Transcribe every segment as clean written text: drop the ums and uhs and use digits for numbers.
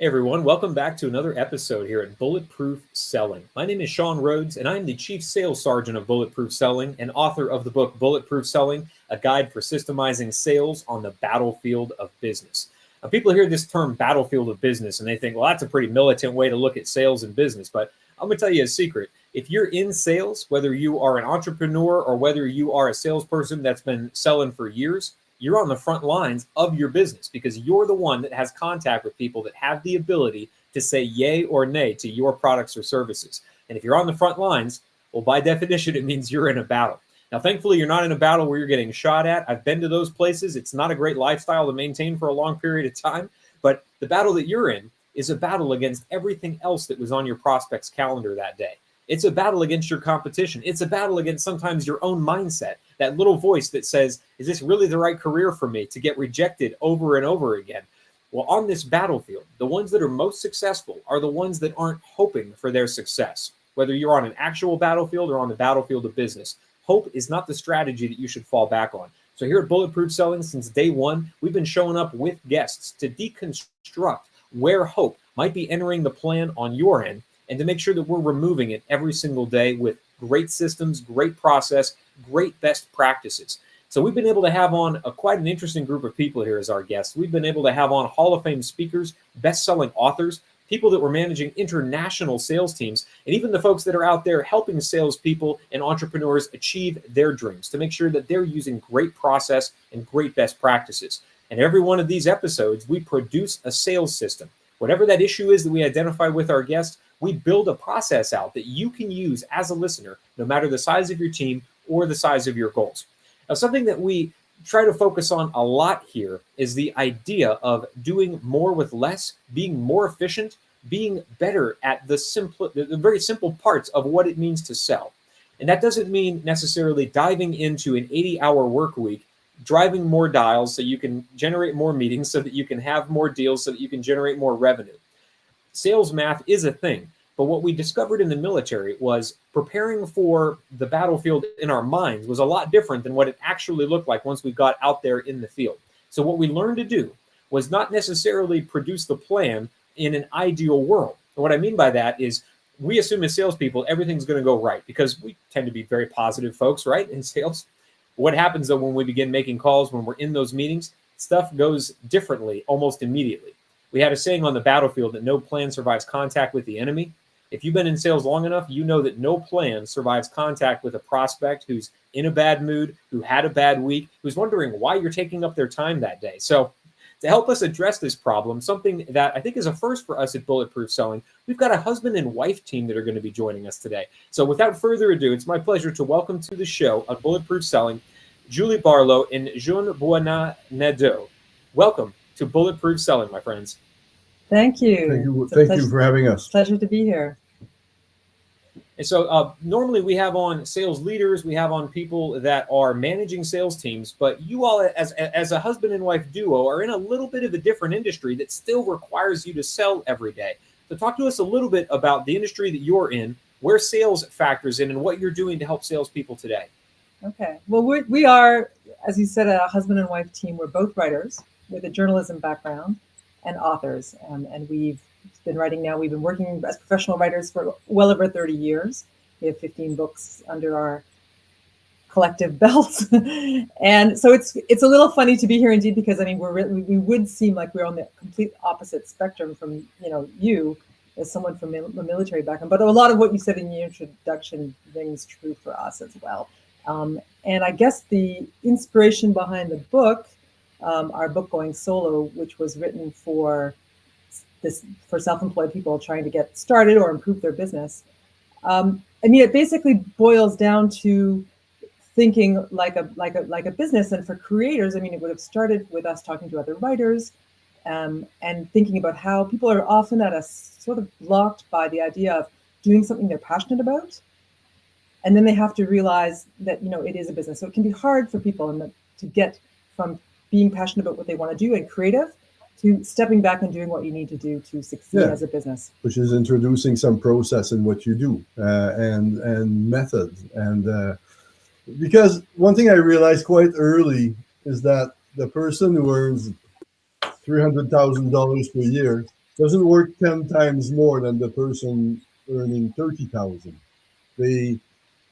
Hey everyone, welcome back to another episode here at Bulletproof Selling. My name is Sean Rhodes, and I'm the Chief Sales Sergeant of Bulletproof Selling and author of the book Bulletproof Selling, a guide for systemizing sales on the battlefield of business. Now, people hear this term battlefield of business and they think, well, that's a pretty militant way to look at sales and business. But I'm going to tell you a secret. If you're in sales, whether you are an entrepreneur or whether you are a salesperson that's been selling for years, you're on the front lines of your business because you're the one that has contact with people that have the ability to say yay or nay to your products or services. And if you're on the front lines, well, by definition, it means you're in a battle. Now, thankfully, you're not in a battle where you're getting shot at. I've been to those places. It's not a great lifestyle to maintain for a long period of time. But the battle that you're in is a battle against everything else that was on your prospect's calendar that day. It's a battle against your competition. It's a battle against sometimes your own mindset, that little voice that says, is this really the right career for me, to get rejected over and over again? Well, on this battlefield, the ones that are most successful are the ones that aren't hoping for their success. Whether you're on an actual battlefield or on the battlefield of business, hope is not the strategy that you should fall back on. So here at Bulletproof Selling, since day one, we've been showing up with guests to deconstruct where hope might be entering the plan on your end, and to make sure that we're removing it every single day with great systems, great process, great best practices. So we've been able to have on quite an interesting group of people here as our guests. We've been able to have on Hall of Fame speakers, best-selling authors, people that were managing international sales teams, and even the folks that are out there helping salespeople and entrepreneurs achieve their dreams to make sure that they're using great process and great best practices. And every one of these episodes, we produce a sales system. Whatever that issue is that we identify with our guests, we build a process out that you can use as a listener, no matter the size of your team or the size of your goals. Now, something that we try to focus on a lot here is the idea of doing more with less, being more efficient, being better at the very simple parts of what it means to sell. And that doesn't mean necessarily diving into an 80-hour work week, driving more dials so you can generate more meetings, so that you can have more deals, so that you can generate more revenue. Sales math is a thing, but what we discovered in the military was preparing for the battlefield in our minds was a lot different than what it actually looked like once we got out there in the field. So what we learned to do was not necessarily produce the plan in an ideal world. And what I mean by that is we assume as salespeople, everything's going to go right because we tend to be very positive folks, right, in sales. What happens though when we begin making calls, when we're in those meetings, stuff goes differently almost immediately. We had a saying on the battlefield that no plan survives contact with the enemy. If you've been in sales long enough, you know that no plan survives contact with a prospect who's in a bad mood, who had a bad week, who's wondering why you're taking up their time that day. So to help us address this problem, something that I think is a first for us at Bulletproof Selling, we've got a husband and wife team that are going to be joining us today. So without further ado, it's my pleasure to welcome to the show on Bulletproof Selling, Julie Barlow and Jean-Benoît Nadeau. Welcome to Bulletproof Selling, my friends. Thank you. Thank you for having us. Pleasure to be here. And so normally we have on sales leaders, we have on people that are managing sales teams, but you all as a husband and wife duo are in a little bit of a different industry that still requires you to sell every day. So talk to us a little bit about the industry that you're in, where sales factors in, and what you're doing to help salespeople today. Okay. Well, we are, as you said, a husband and wife team. We're both writers with a journalism background and authors. And we've been writing now. We've been working as professional writers for well over 30 years. We have 15 books under our collective belts. And so it's a little funny to be here indeed, because I mean, we would seem like we're on the complete opposite spectrum from, you as someone from a military background, but a lot of what you said in your introduction rings true for us as well. And I guess the inspiration behind the book, our book Going Solo, which was written for self-employed people trying to get started or improve their business. It basically boils down to thinking like a business. And for creators, it would have started with us talking to other writers, and thinking about how people are often at a sort of blocked by the idea of doing something they're passionate about. And then they have to realize that, it is a business. So it can be hard for people to get from being passionate about what they want to do and creative to stepping back and doing what you need to do to succeed as a business. Which is introducing some process in what you do, and method. And because one thing I realized quite early is that the person who earns $300,000 per year doesn't work 10 times more than the person earning 30,000. They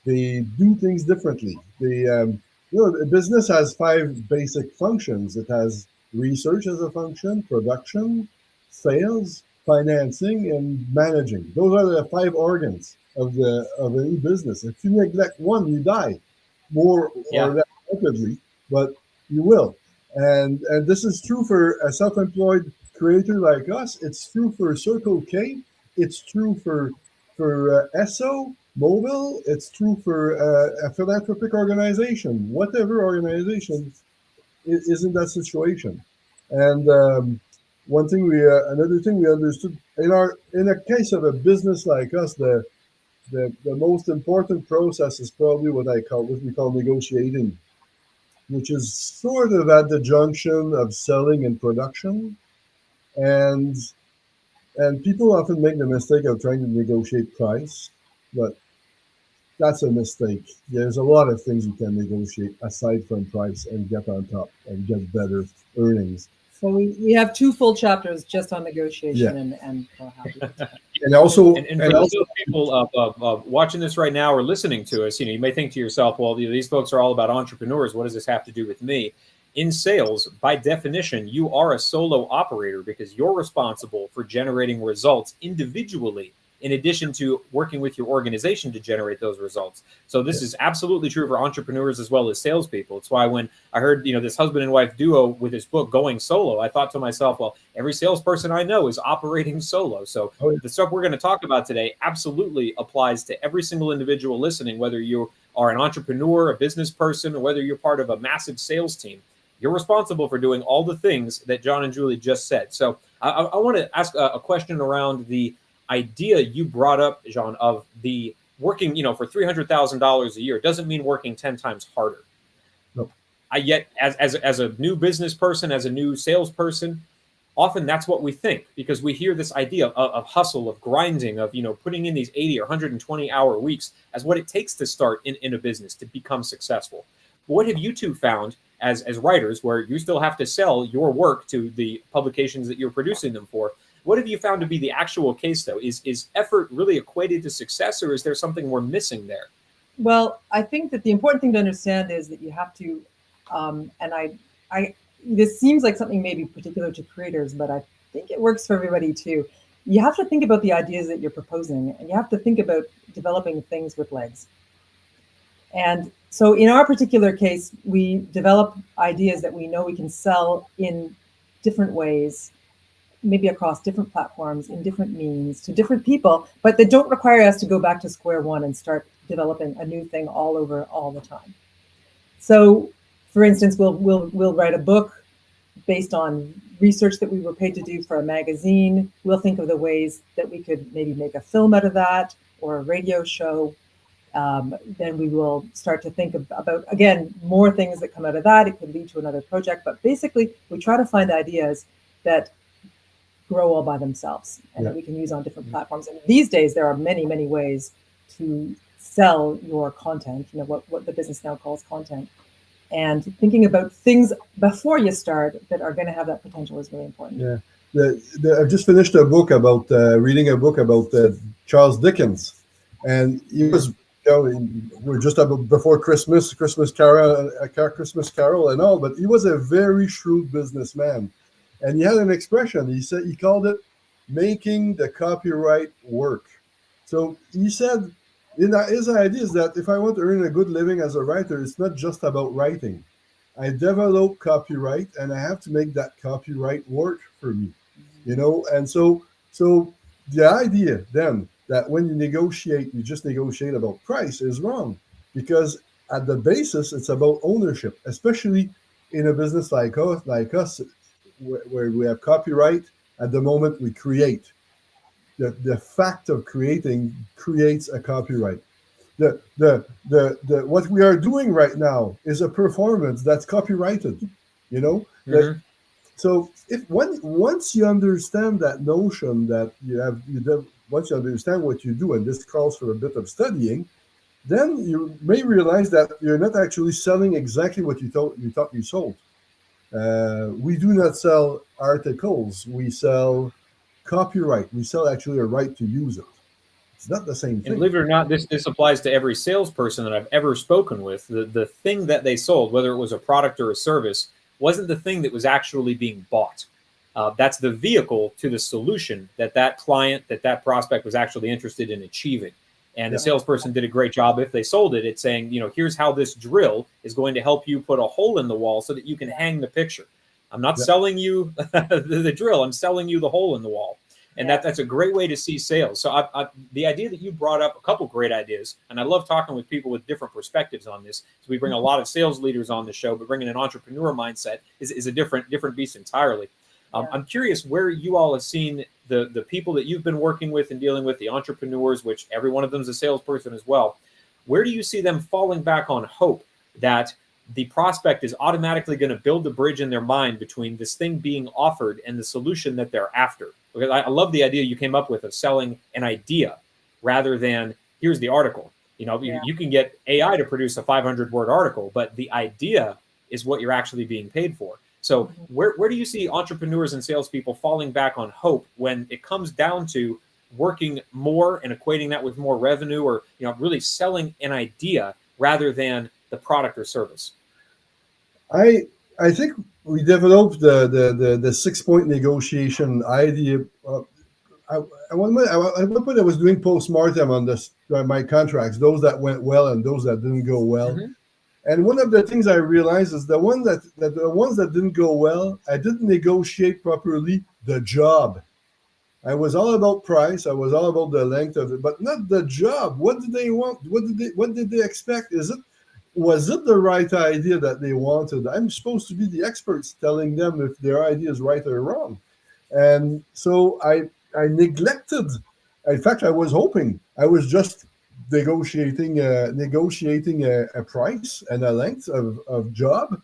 they do things differently. A business has five basic functions. It has research as a function, production, sales, financing, and managing. Those are the five organs of any business. If you neglect one, you die, more Yeah. or less rapidly, but you will. And this is true for a self-employed creator like us. It's true for Circle K. It's true for ESSO, Mobile. It's true for a philanthropic organization, whatever organization is in that situation. And another thing we understood in a case of a business like us, the most important process is probably what we call negotiating, which is sort of at the junction of selling and production. And and people often make the mistake of trying to negotiate price, but that's a mistake. There's a lot of things you can negotiate aside from price and get on top and get better earnings. So we have two full chapters just on negotiation Yeah. and how we do that. And also, And for those people watching this right now or listening to us, you may think to yourself, well, these folks are all about entrepreneurs. What does this have to do with me? In sales, by definition, you are a solo operator because you're responsible for generating results individually, in addition to working with your organization to generate those results. So this is absolutely true for entrepreneurs as well as salespeople. It's why when I heard, this husband and wife duo with this book Going Solo, I thought to myself, well, every salesperson I know is operating solo. So the stuff we're going to talk about today absolutely applies to every single individual listening, whether you are an entrepreneur, a business person, or whether you're part of a massive sales team. You're responsible for doing all the things that John and Julie just said. So I want to ask a question around the idea you brought up, Jean, of the working, for $300,000 a year doesn't mean working 10 times harder. No. Yet, as a new business person, as a new salesperson, often that's what we think because we hear this idea of hustle, of grinding, of putting in these 80 or 120-hour weeks as what it takes to start in a business to become successful. What have you two found as writers, where you still have to sell your work to the publications that you're producing them for? What have you found to be the actual case, though? Is effort really equated to success, or is there something we're missing there? Well, I think that the important thing to understand is that you have to, this seems like something maybe particular to creators, but I think it works for everybody too. You have to think about the ideas that you're proposing, and you have to think about developing things with legs. And so in our particular case, we develop ideas that we know we can sell in different ways, maybe across different platforms, in different means, to different people, but that don't require us to go back to square one and start developing a new thing all over all the time. So, for instance, we'll write a book based on research that we were paid to do for a magazine. We'll think of the ways that we could maybe make a film out of that or a radio show. Then we will start to think about, again, more things that come out of that. It could lead to another project, but basically we try to find ideas that grow all by themselves and that we can use on different platforms. And these days there are many, many ways to sell your content, what the business now calls content. And thinking about things before you start that are going to have that potential is really important. Yeah. I've just finished a book about reading a book about Charles Dickens, and he was we're just about before Christmas Carol, and all, but he was a very shrewd businessman, and he had an expression. He called it making the copyright work. So he said, his idea is that if I want to earn a good living as a writer, it's not just about writing. I develop copyright, and I have to make that copyright work for me, And so the idea then that when you negotiate, you just negotiate about price is wrong, because at the basis, it's about ownership, especially in a business like us, where we have copyright. At the moment we create, the fact of creating creates a copyright. What we are doing right now is a performance that's copyrighted, Mm-hmm. So once you understand that notion that once you understand what you do, and this calls for a bit of studying, then you may realize that you're not actually selling exactly what you thought you sold. We do not sell articles. We sell copyright. We sell actually a right to use it. It's not the same thing. And believe it or not, this applies to every salesperson that I've ever spoken with. The thing that they sold, whether it was a product or a service, wasn't the thing that was actually being bought. That's the vehicle to the solution that client, that prospect was actually interested in achieving. And the salesperson did a great job. If they sold it, it's saying, here's how this drill is going to help you put a hole in the wall so that you can hang the picture. I'm not selling you the drill. I'm selling you the hole in the wall. And that's a great way to see sales. So the idea that you brought up, a couple great ideas, and I love talking with people with different perspectives on this. So we bring a lot of sales leaders on the show, but bringing an entrepreneur mindset is a different beast entirely. I'm curious where you all have seen the people that you've been working with and dealing with, the entrepreneurs, which every one of them is a salesperson as well. Where do you see them falling back on hope that the prospect is automatically going to build the bridge in their mind between this thing being offered and the solution that they're after? Because I love the idea you came up with of selling an idea rather than here's the article. You can get AI to produce a 500-word article, but the idea is what you're actually being paid for. So where do you see entrepreneurs and salespeople falling back on hope when it comes down to working more and equating that with more revenue, or really selling an idea rather than the product or service? I think we developed the 6-point negotiation idea. At one point I was doing postmortem on my contracts, those that went well and those that didn't go well. And one of the things I realized is the ones that didn't go well, I didn't negotiate properly the job. I was all about price. I was all about the length of it, but not the job. What did they want? What did they expect? Was it the right idea that they wanted? I'm supposed to be the experts telling them if their idea is right or wrong. And so I neglected. In fact, I was hoping. I was just negotiating a price and a length of job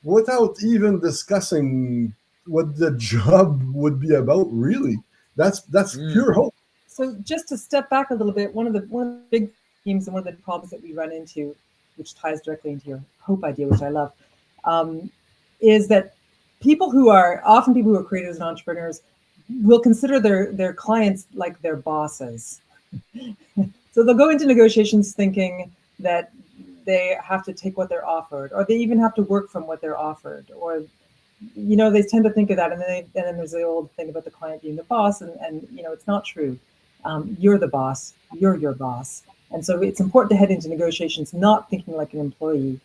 without even discussing what the job would be about, really. That's pure hope. So just to step back a little bit, one of the big themes and one of the problems that we run into, which ties directly into your hope idea, which I love, is that people who are creators and entrepreneurs will consider their clients like their bosses. So they'll go into negotiations thinking that they have to take what they're offered, or they even have to work from what they're offered, or they tend to think of that, and then there's the old thing about the client being the boss, and it's not true. You're the boss. You're your boss. And so it's important to head into negotiations not thinking like an employee,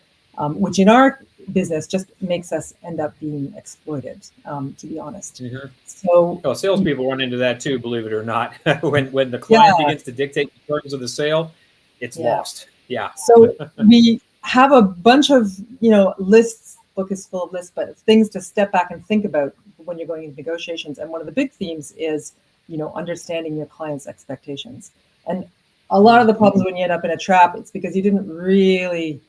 which in our business just makes us end up being exploited, to be honest. So salespeople run into that too, believe it or not. when the client begins to dictate the terms of the sale, it's lost. So we have a bunch of lists. Book is full of lists, but things to step back and think about when you're going into negotiations. And one of the big themes is understanding your client's expectations. And a lot of the problems when you end up in a trap, it's because you didn't really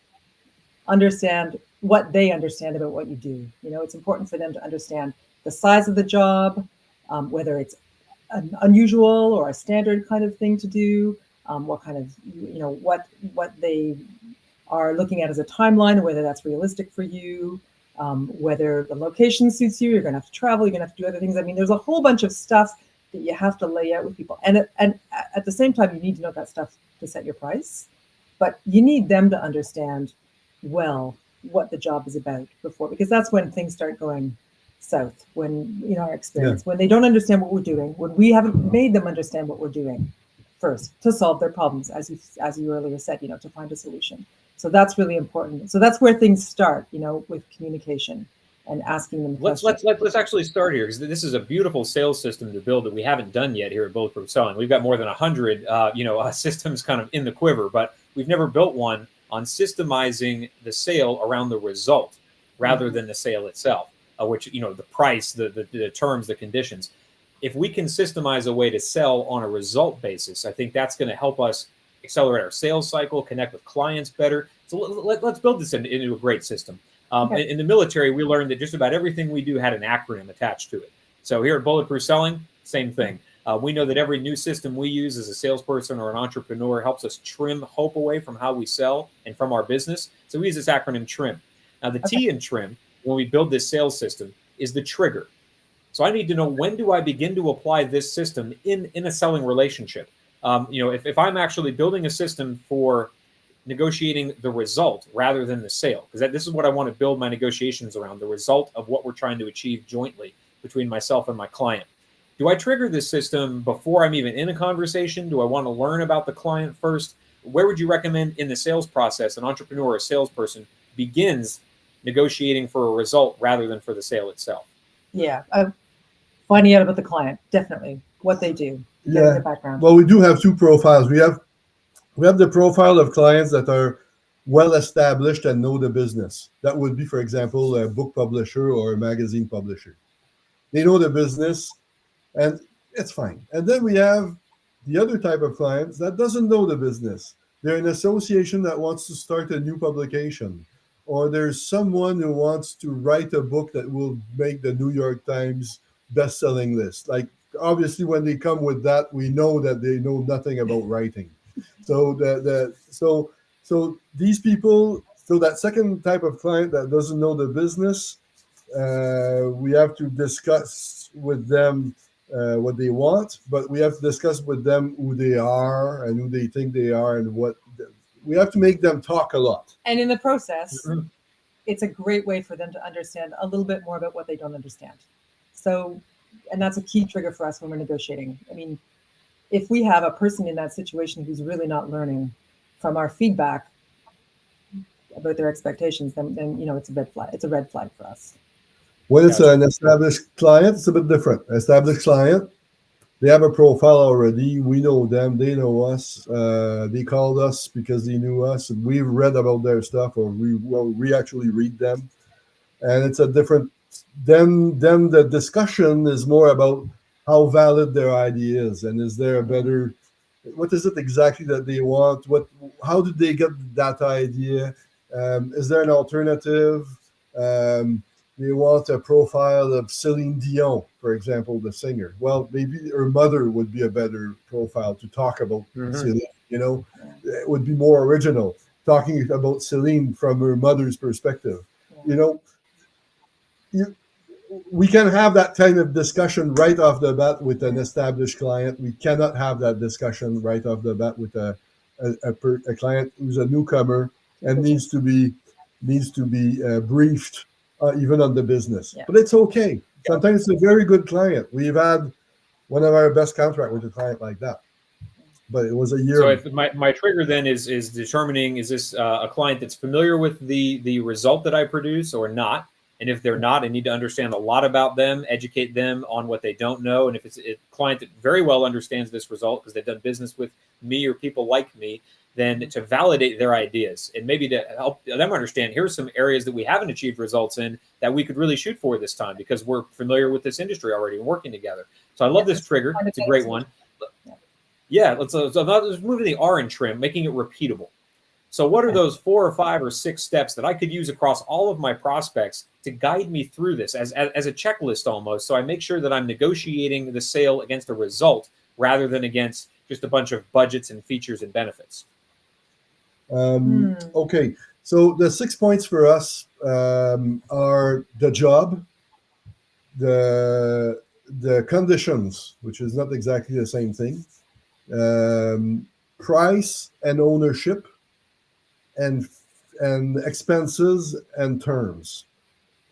understand what they understand about what you do. It's important for them to understand the size of the job, whether it's an unusual or a standard kind of thing to do, what kind of, what they are looking at as a timeline, and whether that's realistic for you, whether the location suits you, you're going to have to travel, you're going to have to do other things. I mean, there's a whole bunch of stuff that you have to lay out with people. And at the same time, you need to know that stuff to set your price, but you need them to understand well what the job is about before, because that's when things start going south, when, in our experience, when they don't understand what we're doing, when we haven't made them understand what we're doing first to solve their problems, as you earlier said, to find a solution. So that's really important. So that's where things start, with communication and asking them questions. Let's actually start here, because this is a beautiful sales system to build that we haven't done yet here at Bulletproof Selling. We've got more than 100 systems kind of in the quiver, but we've never built one on systemizing the sale around the result rather than the sale itself, which the price, the terms, the conditions. If we can systemize a way to sell on a result basis, I think that's going to help us accelerate our sales cycle, connect with clients better. So let's build this into a great system. In the military, we learned that just about everything we do had an acronym attached to it. So here at Bulletproof Selling, same thing. We know that every new system we use as a salesperson or an entrepreneur helps us trim hope away from how we sell and from our business. So we use this acronym TRIM. Now, the T in TRIM, when we build this sales system, is the trigger. So I need to know, when do I begin to apply this system in a selling relationship? If I'm actually building a system for negotiating the result rather than the sale, because this is what I want to build my negotiations around, the result of what we're trying to achieve jointly between myself and my client. Do I trigger this system before I'm even in a conversation? Do I want to learn about the client first? Where would you recommend in the sales process an entrepreneur or a salesperson begins negotiating for a result rather than for the sale itself? Yeah, finding out about the client, definitely what they do, getting their background. Well, we do have two profiles. We have the profile of clients that are well established and know the business. That would be, for example, a book publisher or a magazine publisher. They know the business, and it's fine. And then we have the other type of clients that doesn't know the business. They're an association that wants to start a new publication, or there's someone who wants to write a book that will make the New York Times best-selling list. Like, obviously, when they come with that, we know that they know nothing about writing. So so these people, so that second type of client that doesn't know the business, we have to discuss with them what they want, but we have to discuss with them who they are and who they think they are, and we have to make them talk a lot. And in the process, it's a great way for them to understand a little bit more about what they don't understand. So, and that's a key trigger for us when we're negotiating. I mean, if we have a person in that situation who's really not learning from our feedback about their expectations, then it's a red flag. It's a red flag for us. When it's an established client, it's a bit different. Established client, they have a profile already. We know them. They know us. They called us because they knew us, and we've read about their stuff, or we actually read them. And it's a different. Then the discussion is more about how valid their idea is, and is there a better. What is it exactly that they want? How did they get that idea? Is there an alternative? They want a profile of Celine Dion, for example, the singer. Well, maybe her mother would be a better profile to talk about Celine. It would be more original, talking about Celine from her mother's perspective. We can have that kind of discussion right off the bat with an established client. We cannot have that discussion right off the bat with a client who's a newcomer and needs to be briefed even on the business. Yeah. But it's okay. Sometimes it's a very good client. We've had one of our best contracts with a client like that. But it was a year. So if my trigger then is determining, is this a client that's familiar with the result that I produce or not? And if they're not, I need to understand a lot about them, educate them on what they don't know. And if it's a client that very well understands this result because they've done business with me or people like me, then to validate their ideas and maybe to help them understand, here's some areas that we haven't achieved results in that we could really shoot for this time because we're familiar with this industry already and working together. So I love this trigger. It's a great one. Yeah, let's move to the R in trim, making it repeatable. So what are those 4 or 5 or 6 steps that I could use across all of my prospects to guide me through this as a checklist almost, so I make sure that I'm negotiating the sale against a result rather than against just a bunch of budgets and features and benefits? Okay, so the 6 points for us are the job, the conditions, which is not exactly the same thing, price and ownership, and expenses and terms.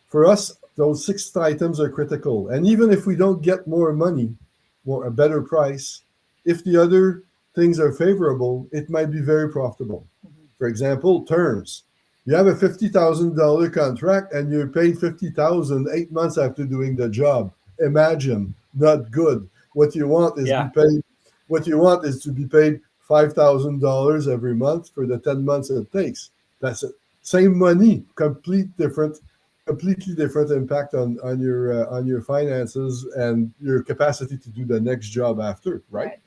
For us, those 6 items are critical. And even if we don't get more money or a better price, if the other things are favorable, it might be very profitable. For example, terms. You have a $50,000 contract and you're paid $50,000 8 months after doing the job. Imagine, not good. What you want is to be paid $5,000 every month for the 10 months it takes. That's it. Same money, completely different impact on your finances and your capacity to do the next job after, right?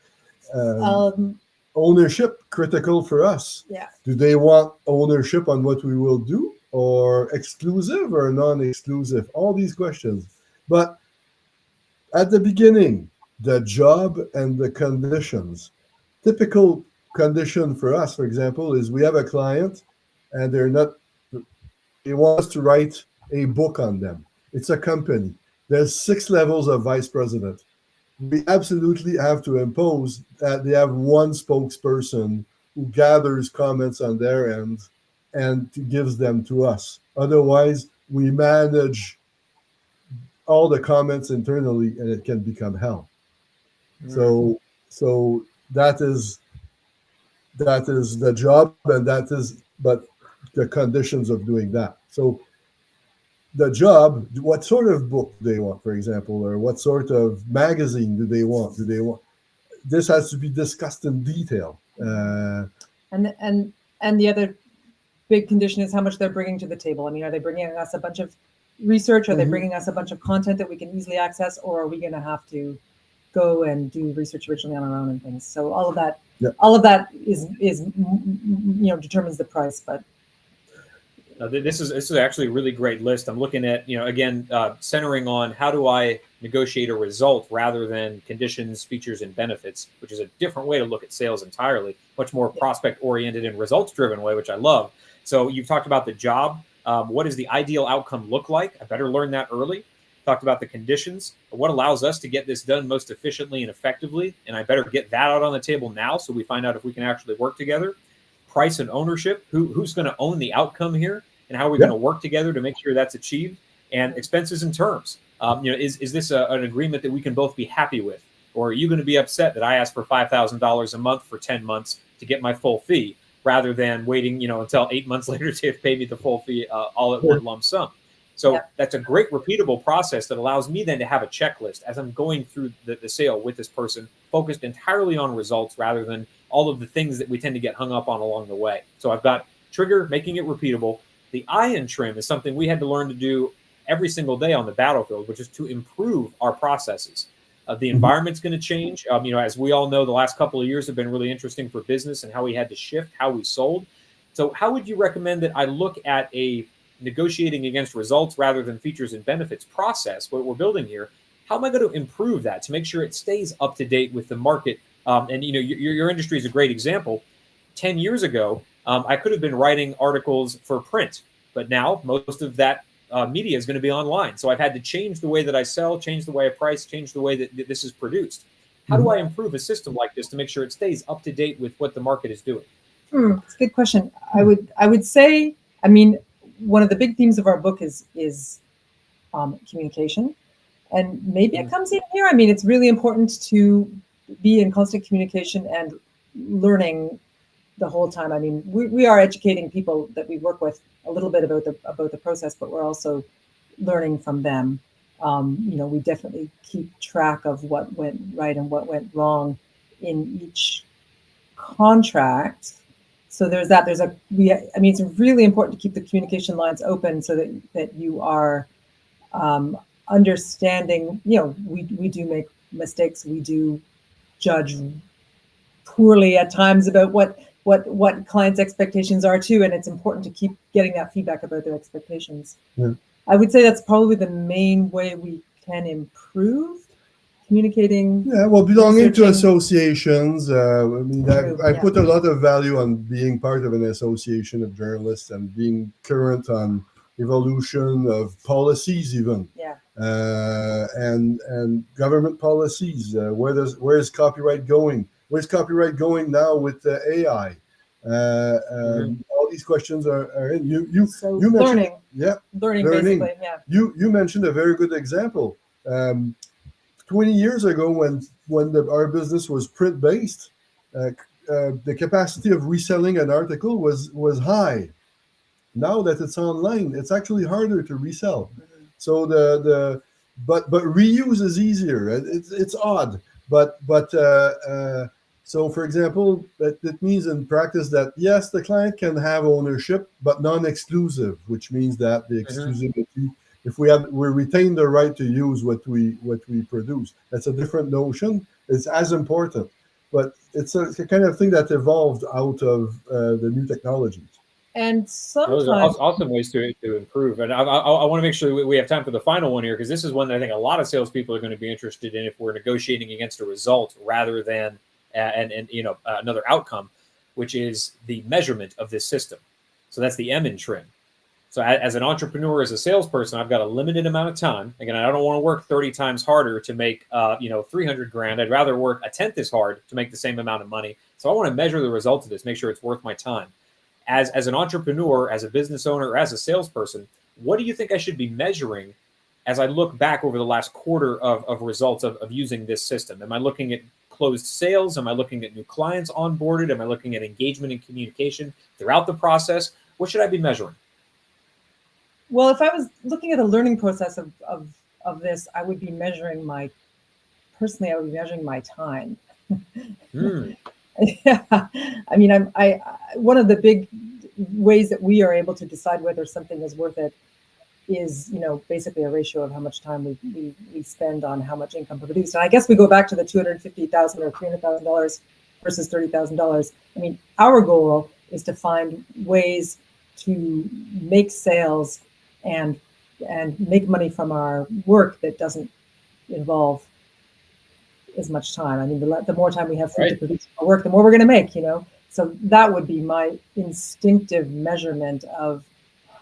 Ownership, critical for us. Yeah. Do they want ownership on what we will do, or exclusive or non-exclusive? All these questions. But at the beginning, the job and the conditions. Typical condition for us, for example, is we have a client and they want us to write a book on them. It's a company. There's 6 levels of vice president. We absolutely have to impose that they have one spokesperson who gathers comments on their end and gives them to us. Otherwise, we manage all the comments internally, and it can become hell. So that is the job, and but the conditions of doing that. So the job, what sort of book do they want, for example, or what sort of magazine do they want? This has to be discussed in detail. And the other big condition is how much they're bringing to the table. I mean, are they bringing us a bunch of research? Are they bringing us a bunch of content that we can easily access, or are we going to have to go and do research originally on our own and things? So all of that, is determines the price. But this is actually a really great list. I'm looking at, again, centering on how do I negotiate a result rather than conditions, features, and benefits, which is a different way to look at sales entirely, much more prospect oriented and results driven way, which I love. So you've talked about the job. What does the ideal outcome look like? I better learn that early. Talked about the conditions, what allows us to get this done most efficiently and effectively, and I better get that out on the table now so we find out if we can actually work together. Price and ownership, who's going to own the outcome here, and how are we going to work together to make sure that's achieved? And expenses and terms. Is this an agreement that we can both be happy with, or are you going to be upset that I ask for $5,000 a month for 10 months to get my full fee, rather than waiting, until 8 months later to pay me the full fee all at one lump sum? So that's a great repeatable process that allows me then to have a checklist as I'm going through the sale with this person, focused entirely on results rather than all of the things that we tend to get hung up on along the way. So I've got trigger, making it repeatable. The iron trim is something we had to learn to do every single day on the battlefield, which is to improve our processes. The environment's going to change. As we all know, the last couple of years have been really interesting for business and how we had to shift how we sold. So how would you recommend that I look at a negotiating against results rather than features and benefits process, what we're building here? How am I going to improve that to make sure it stays up to date with the market? Your industry is a great example. 10 years ago, I could have been writing articles for print, but now most of that media is going to be online. So I've had to change the way that I sell, change the way I price, change the way that this is produced. How do I improve a system like this to make sure it stays up to date with what the market is doing? It's a good question. I would say, one of the big themes of our book is communication, and maybe it comes in here. It's really important to be in constant communication and learning the whole time. We are educating people that we work with a little bit about the process, but we're also learning from them. We definitely keep track of what went right and what went wrong in each contract. So there's that. It's really important to keep the communication lines open so that you are understanding. We do make mistakes. We do judge poorly at times about what clients' expectations are too, and it's important to keep getting that feedback about their expectations. I would say that's probably the main way we can improve communicating. Belonging to associations. I put a lot of value on being part of an association of journalists and being current on evolution of policies, even. And government policies. Where is copyright going? Where's copyright going now with AI? All these questions are in. You mentioned learning. Learning. Basically. You mentioned a very good example. 20 years ago, when our business was print-based, the capacity of reselling an article was high. Now that it's online, it's actually harder to resell. So but reuse is easier. It's odd, but so for example, that means in practice that yes, the client can have ownership, but non-exclusive, which means that the exclusivity. If we retain the right to use what we produce, that's a different notion. It's as important, but it's a kind of thing that evolved out of the new technologies. And sometimes those are awesome ways to improve. And I want to make sure we have time for the final one here, because this is one that I think a lot of salespeople are going to be interested in if we're negotiating against a result rather than another outcome, which is the measurement of this system. So that's the M in trim. So as an entrepreneur, as a salesperson, I've got a limited amount of time. Again, I don't want to work 30 times harder to make, 300 grand. I'd rather work a tenth as hard to make the same amount of money. So I want to measure the results of this, make sure it's worth my time. As an entrepreneur, as a business owner, or as a salesperson, what do you think I should be measuring as I look back over the last quarter of results of using this system? Am I looking at closed sales? Am I looking at new clients onboarded? Am I looking at engagement and communication throughout the process? What should I be measuring? Well, if I was looking at the learning process of this, I would be measuring my time. Yeah. I mean, I one of the big ways that we are able to decide whether something is worth it is, basically a ratio of how much time we spend on how much income produced. And I guess we go back to the $250,000 or $300,000 versus $30,000. I mean, our goal is to find ways to make sales and make money from our work that doesn't involve as much time. I mean, the more time we have free to produce our work, the more we're going to make, So that would be my instinctive measurement of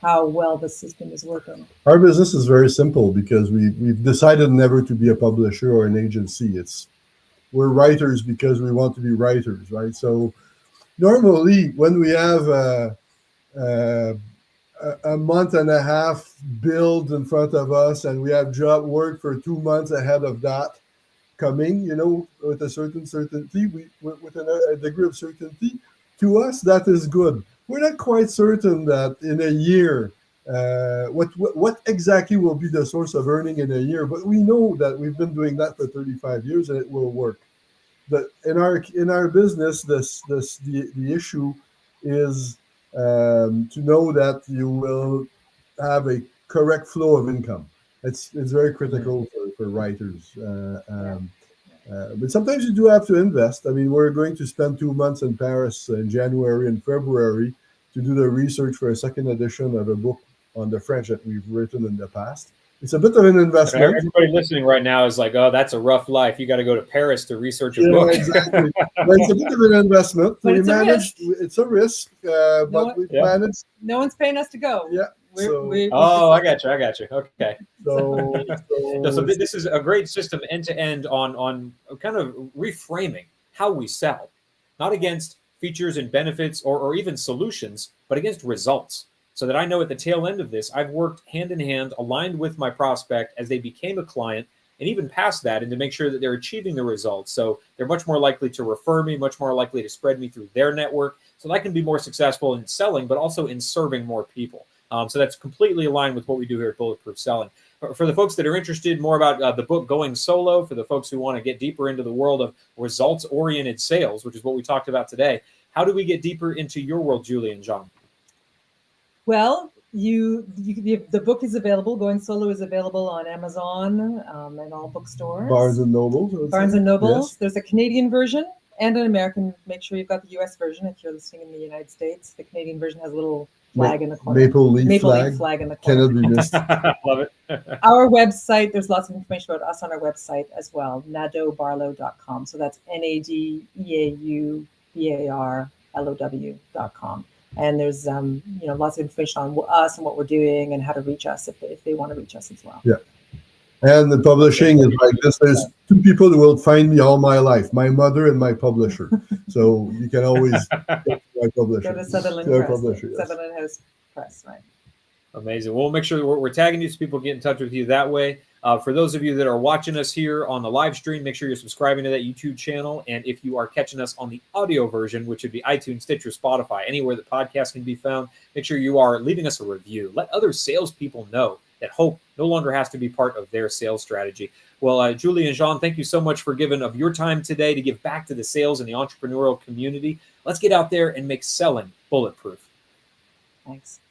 how well the system is working. Our business is very simple because we've decided never to be a publisher or an agency. We're writers because we want to be writers, right? So normally when we have a month and a half build in front of us and we have job work for 2 months ahead of that coming, with a certain certainty, with a degree of certainty, to us that is good. We're not quite certain that in a year what exactly will be the source of earning in a year, but we know that we've been doing that for 35 years and it will work. But in our business, the issue is to know that you will have a correct flow of income. It's very critical for writers. But sometimes you do have to invest. I mean, we're going to spend 2 months in Paris in January and February to do the research for a second edition of a book on the French that we've written in the past. It's a bit of an investment. Everybody listening right now is like, oh, that's a rough life. You got to go to Paris to research a book. Exactly. But it's a bit of an investment. But It's a risk, but we've managed. No one's paying us to go. Yeah. I got you. Okay. So this is a great system end to end on kind of reframing how we sell, not against features and benefits or even solutions, but against results. So that I know at the tail end of this, I've worked hand in hand, aligned with my prospect as they became a client, and even past that, and to make sure that they're achieving the results. So they're much more likely to refer me, much more likely to spread me through their network, so that I can be more successful in selling, but also in serving more people. So that's completely aligned with what we do here at Bulletproof Selling. For the folks that are interested more about the book Going Solo, for the folks who want to get deeper into the world of results-oriented sales, which is what we talked about today, how do we get deeper into your world, Julie and Jean? Well, the book is available. Going Solo is available on Amazon and all bookstores. Barnes and Noble. Yes. There's a Canadian version and an American. Make sure you've got the U.S. version if you're listening in the United States. The Canadian version has a little flag in the corner. Maple leaf flag in the corner. Cannot be missed. Love it. Our website, there's lots of information about us on our website as well, nadeaubarlow.com. So that's NADEAUBARLOW.com. And there's lots of information on us and what we're doing and how to reach us if they want to reach us as well. Yeah. And the publishing is like this. There's two people who will find me all my life, my mother and my publisher. So you can always go to my publisher. Go to Sutherland House Press, right? Amazing. We'll make sure we're tagging you so people get in touch with you that way. For those of you that are watching us here on the live stream, make sure you're subscribing to that YouTube channel. And if you are catching us on the audio version, which would be iTunes, Stitcher, Spotify, anywhere that podcasts can be found, make sure you are leaving us a review. Let other salespeople know that hope no longer has to be part of their sales strategy. Well, Julie and Jean, thank you so much for giving of your time today to give back to the sales and the entrepreneurial community. Let's get out there and make selling bulletproof. Thanks.